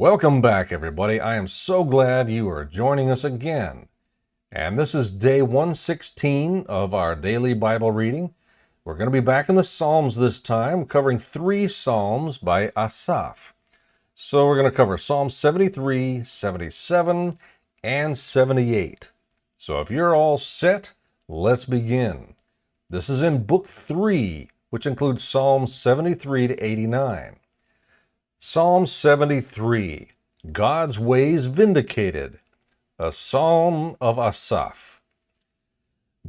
Welcome back, everybody. I am so glad you are joining us again. And this is day 116 of our daily Bible reading. We're going to be back in the Psalms this time, covering 3 Psalms by Asaph. So we're going to cover Psalm 73, 77, and 78. So if you're all set, let's begin. This is in Book 3, which includes Psalms 73 to 89. Psalm 73, God's Ways Vindicated, a psalm of Asaph.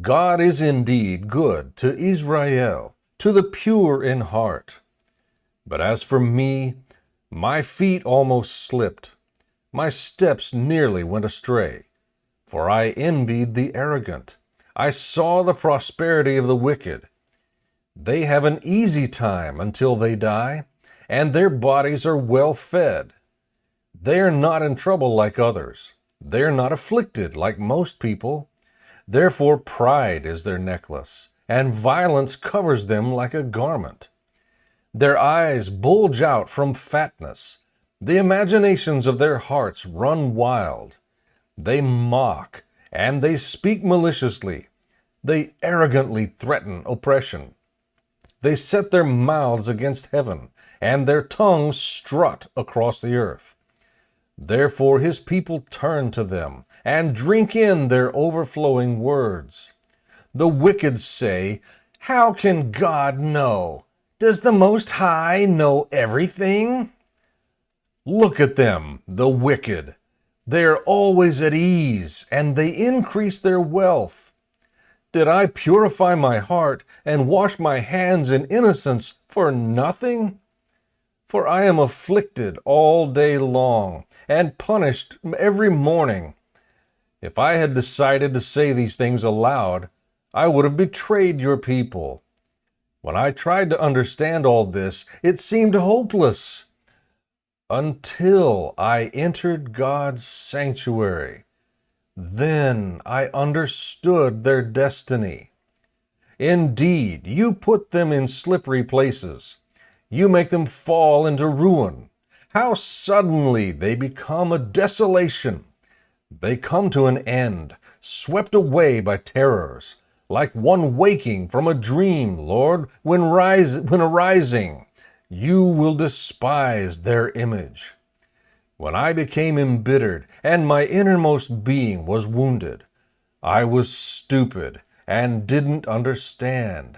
God is indeed good to Israel, to the pure in heart. But as for me, my feet almost slipped. My steps nearly went astray. For I envied the arrogant. I saw the prosperity of the wicked. They have an easy time until they die, and their bodies are well fed. They are not in trouble like others. They are not afflicted like most people. Therefore pride is their necklace, and violence covers them like a garment. Their eyes bulge out from fatness. The imaginations of their hearts run wild. They mock, and they speak maliciously. They arrogantly threaten oppression. They set their mouths against heaven, and their tongues strut across the earth. Therefore his people turn to them, and drink in their overflowing words. The wicked say, "How can God know? Does the Most High know everything?" Look at them, the wicked. They are always at ease, and they increase their wealth. Did I purify my heart and wash my hands in innocence for nothing? For I am afflicted all day long, and punished every morning. If I had decided to say these things aloud, I would have betrayed your people. When I tried to understand all this, it seemed hopeless. Until I entered God's sanctuary, then I understood their destiny. Indeed, you put them in slippery places. You make them fall into ruin. How suddenly they become a desolation. They come to an end, swept away by terrors, like one waking from a dream, Lord, when arising. You will despise their image. When I became embittered and my innermost being was wounded, I was stupid and didn't understand.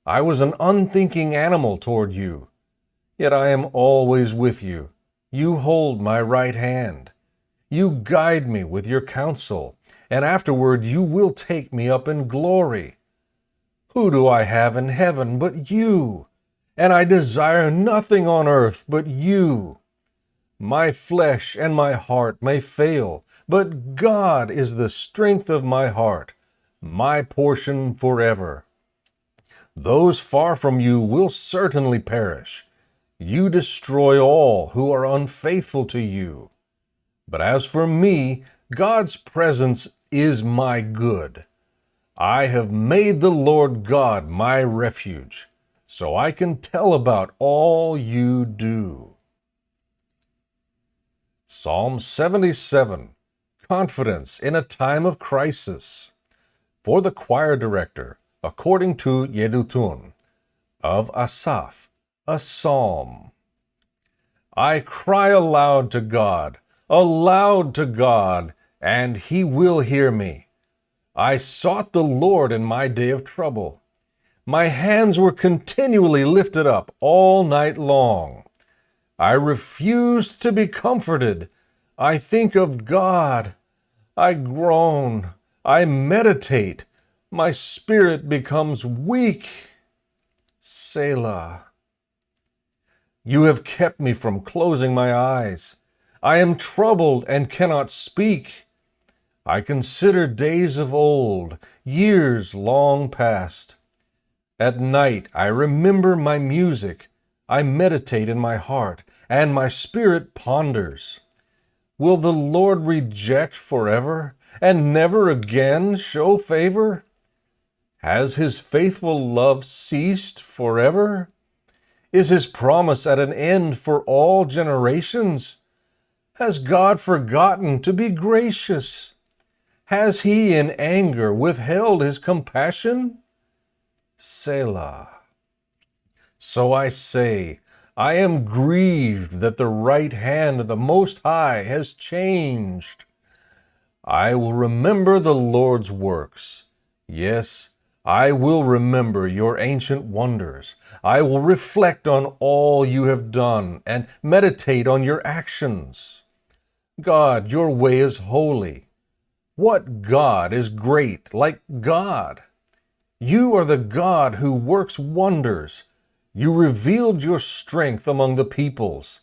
I was an unthinking animal toward you. Yet I am always with you. You hold my right hand. You guide me with your counsel, and afterward you will take me up in glory. Who do I have in heaven but you? And I desire nothing on earth but you. My flesh and my heart may fail, but God is the strength of my heart, my portion forever. Those far from you will certainly perish. You destroy all who are unfaithful to you. But as for me, God's presence is my good. I have made the Lord God my refuge, so I can tell about all you do. Psalm 77, Confidence in a Time of Crisis. For the choir director, according to Yedutun, of Asaph, a psalm. I cry aloud to God, and he will hear me. I sought the Lord in my day of trouble. My hands were continually lifted up all night long. I refused to be comforted. I think of God. I groan. I meditate. My spirit becomes weak. Selah. You have kept me from closing my eyes. I am troubled and cannot speak. I consider days of old, years long past. At night I remember my music. I meditate in my heart, and my spirit ponders. Will the Lord reject forever, and never again show favor? Has his faithful love ceased forever? Is his promise at an end for all generations? Has God forgotten to be gracious? Has he in anger withheld his compassion? Selah. So I say, I am grieved that the right hand of the Most High has changed. I will remember the Lord's works. Yes, I will remember your ancient wonders. I will reflect on all you have done and meditate on your actions. God, your way is holy. What God is great like God? You are the God who works wonders. You revealed your strength among the peoples.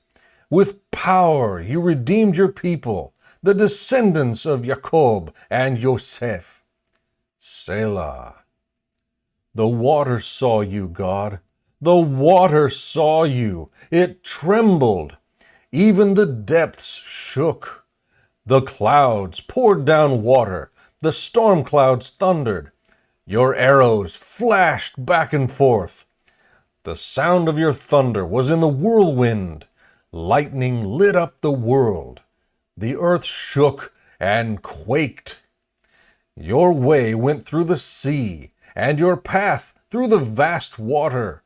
With power you redeemed your people, the descendants of Jacob and Joseph. Selah. The water saw you, God. The water saw you. It trembled. Even the depths shook. The clouds poured down water. The storm clouds thundered. Your arrows flashed back and forth. The sound of your thunder was in the whirlwind. Lightning lit up the world. The earth shook and quaked. Your way went through the sea, and your path through the vast water.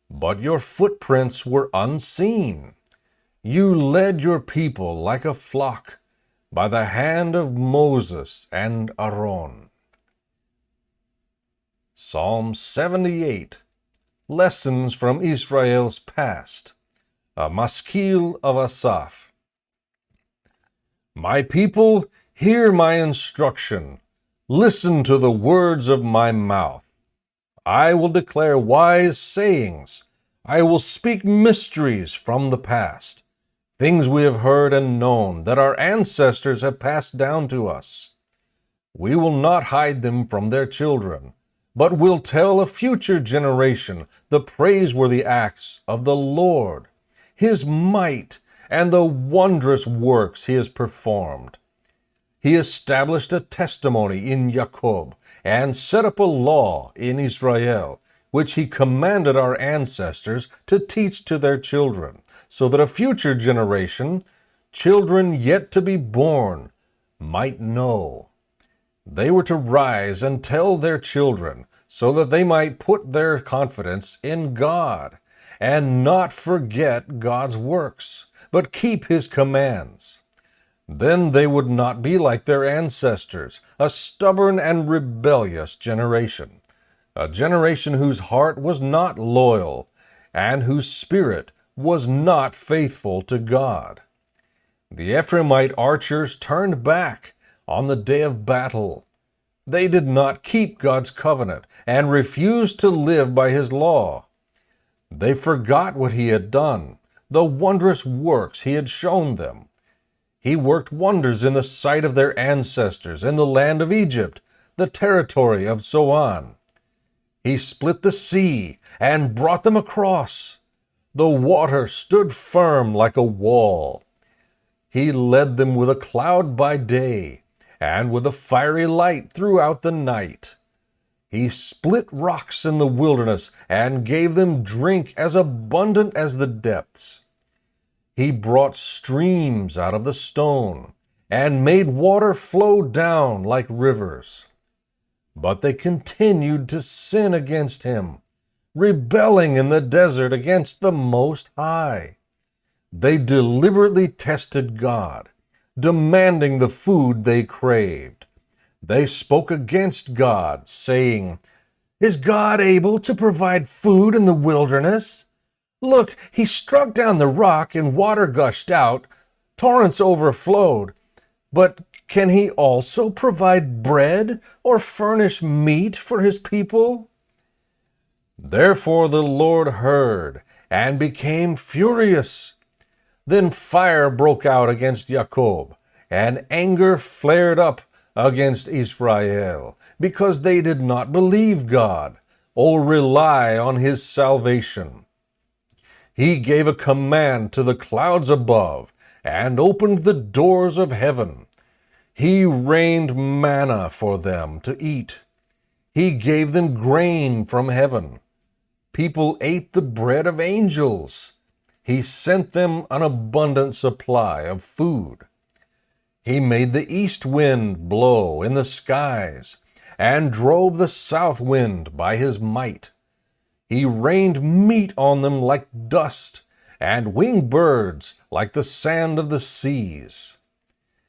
But your footprints were unseen. You led your people like a flock by the hand of Moses and Aaron. Psalm 78. Lessons from Israel's past. A Maskil of Asaph. My people, hear my instruction. Listen to the words of my mouth. I will declare wise sayings. I will speak mysteries from the past, things we have heard and known that our ancestors have passed down to us. We will not hide them from their children, but will tell a future generation the praiseworthy acts of the Lord, his might, and the wondrous works he has performed. He established a testimony in Jacob and set up a law in Israel, which he commanded our ancestors to teach to their children, so that a future generation, children yet to be born, might know. They were to rise and tell their children, so that they might put their confidence in God, and not forget God's works, but keep his commands. Then they would not be like their ancestors, a stubborn and rebellious generation, a generation whose heart was not loyal, and whose spirit was not faithful to God. The Ephraimite archers turned back on the day of battle. They did not keep God's covenant and refused to live by his law. They forgot what he had done, the wondrous works he had shown them. He worked wonders in the sight of their ancestors in the land of Egypt, the territory of Zoan. He split the sea and brought them across. The water stood firm like a wall. He led them with a cloud by day and with a fiery light throughout the night. He split rocks in the wilderness and gave them drink as abundant as the depths. He brought streams out of the stone and made water flow down like rivers. But they continued to sin against him, rebelling in the desert against the Most High. They deliberately tested God, demanding the food they craved. They spoke against God, saying, "Is God able to provide food in the wilderness? Look, he struck down the rock and water gushed out, torrents overflowed. But can he also provide bread or furnish meat for his people?" Therefore the Lord heard and became furious. Then fire broke out against Jacob, and anger flared up against Israel, because they did not believe God or rely on his salvation. He gave a command to the clouds above and opened the doors of heaven. He rained manna for them to eat. He gave them grain from heaven. People ate the bread of angels. He sent them an abundant supply of food. He made the east wind blow in the skies, and drove the south wind by his might. He rained meat on them like dust, and winged birds like the sand of the seas.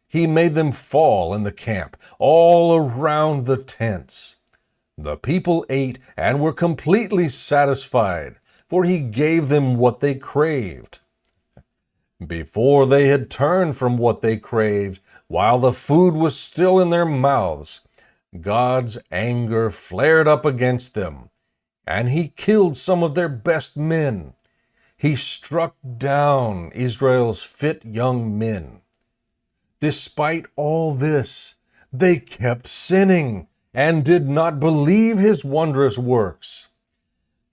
He made them fall in the camp, all around the tents. The people ate and were completely satisfied, for he gave them what they craved. Before they had turned from what they craved, while the food was still in their mouths, God's anger flared up against them, and he killed some of their best men. He struck down Israel's fit young men. Despite all this, they kept sinning and did not believe his wondrous works.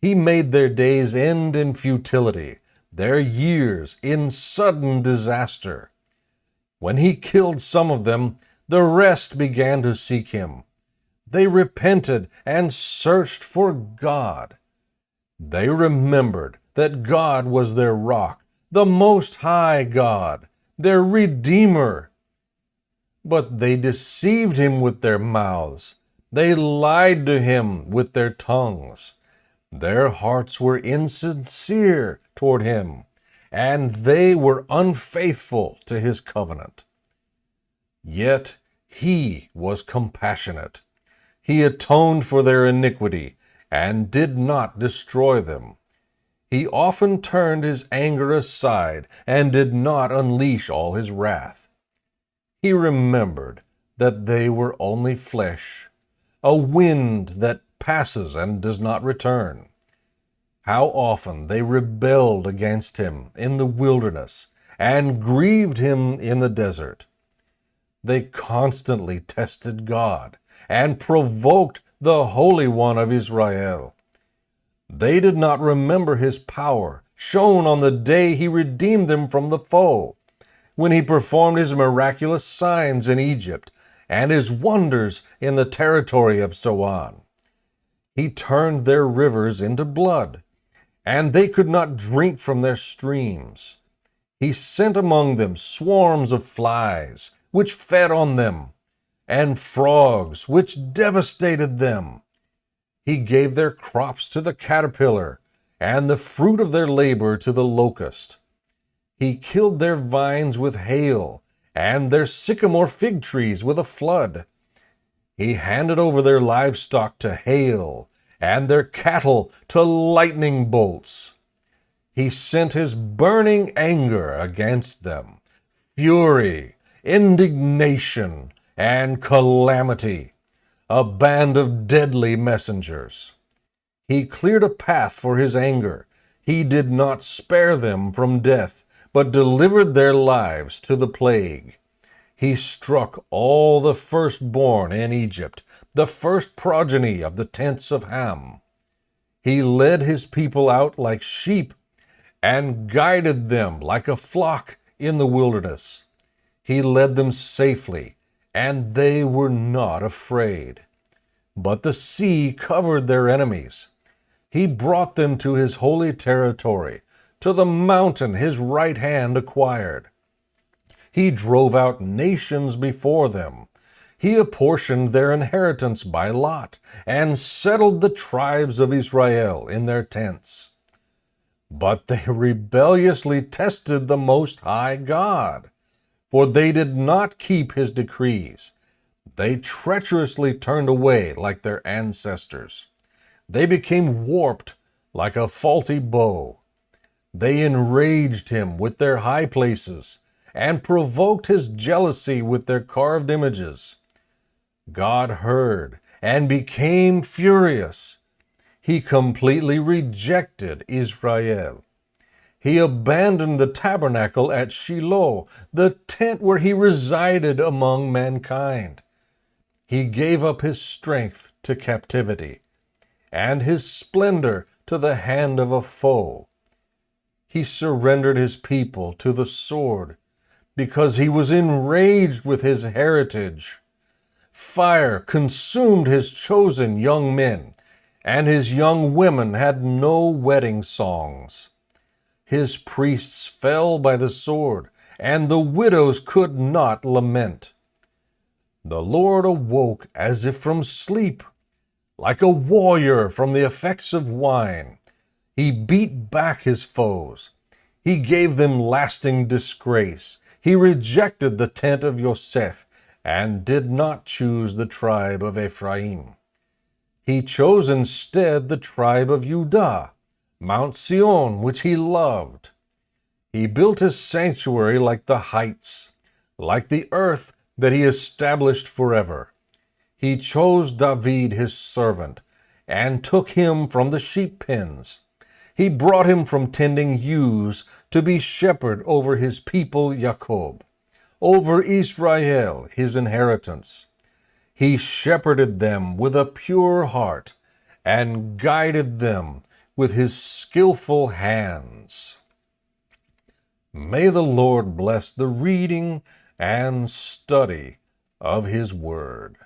He made their days end in futility, their years in sudden disaster. When he killed some of them, the rest began to seek him. They repented and searched for God. They remembered that God was their rock, the Most High God, their Redeemer. But they deceived him with their mouths. They lied to him with their tongues. Their hearts were insincere toward him, and they were unfaithful to his covenant. Yet he was compassionate. He atoned for their iniquity and did not destroy them. He often turned his anger aside and did not unleash all his wrath. He remembered that they were only flesh, a wind that passes and does not return. How often they rebelled against him in the wilderness and grieved him in the desert. They constantly tested God and provoked the Holy One of Israel. They did not remember his power shown on the day he redeemed them from the foe, when he performed his miraculous signs in Egypt and his wonders in the territory of Zoan. He turned their rivers into blood, and they could not drink from their streams. He sent among them swarms of flies, which fed on them, and frogs, which devastated them. He gave their crops to the caterpillar, and the fruit of their labor to the locust. He killed their vines with hail, and their sycamore fig trees with a flood. He handed over their livestock to hail, and their cattle to lightning bolts. He sent his burning anger against them, fury, indignation, and calamity, a band of deadly messengers. He cleared a path for his anger. He did not spare them from death, but delivered their lives to the plague. He struck all the firstborn in Egypt, the first progeny of the tents of Ham. He led his people out like sheep and guided them like a flock in the wilderness. He led them safely, and they were not afraid. But the sea covered their enemies. He brought them to his holy territory, to the mountain his right hand acquired. He drove out nations before them. He apportioned their inheritance by lot, and settled the tribes of Israel in their tents. But they rebelliously tested the Most High God, for they did not keep his decrees. They treacherously turned away like their ancestors. They became warped like a faulty bow. They enraged him with their high places, and provoked his jealousy with their carved images. God heard and became furious. He completely rejected Israel. He abandoned the tabernacle at Shiloh, the tent where he resided among mankind. He gave up his strength to captivity, and his splendor to the hand of a foe. He surrendered his people to the sword, because he was enraged with his heritage. Fire consumed his chosen young men, and his young women had no wedding songs. His priests fell by the sword, and the widows could not lament. The Lord awoke as if from sleep, like a warrior from the effects of wine. He beat back his foes. He gave them lasting disgrace. He rejected the tent of Yosef and did not choose the tribe of Ephraim. He chose instead the tribe of Judah, Mount Sion, which he loved. He built his sanctuary like the heights, like the earth that he established forever. He chose David his servant, and took him from the sheep pens. He brought him from tending ewes to be shepherd over his people Jacob, over Israel his inheritance. He shepherded them with a pure heart, and guided them with his skillful hands. May the Lord bless the reading and study of his word.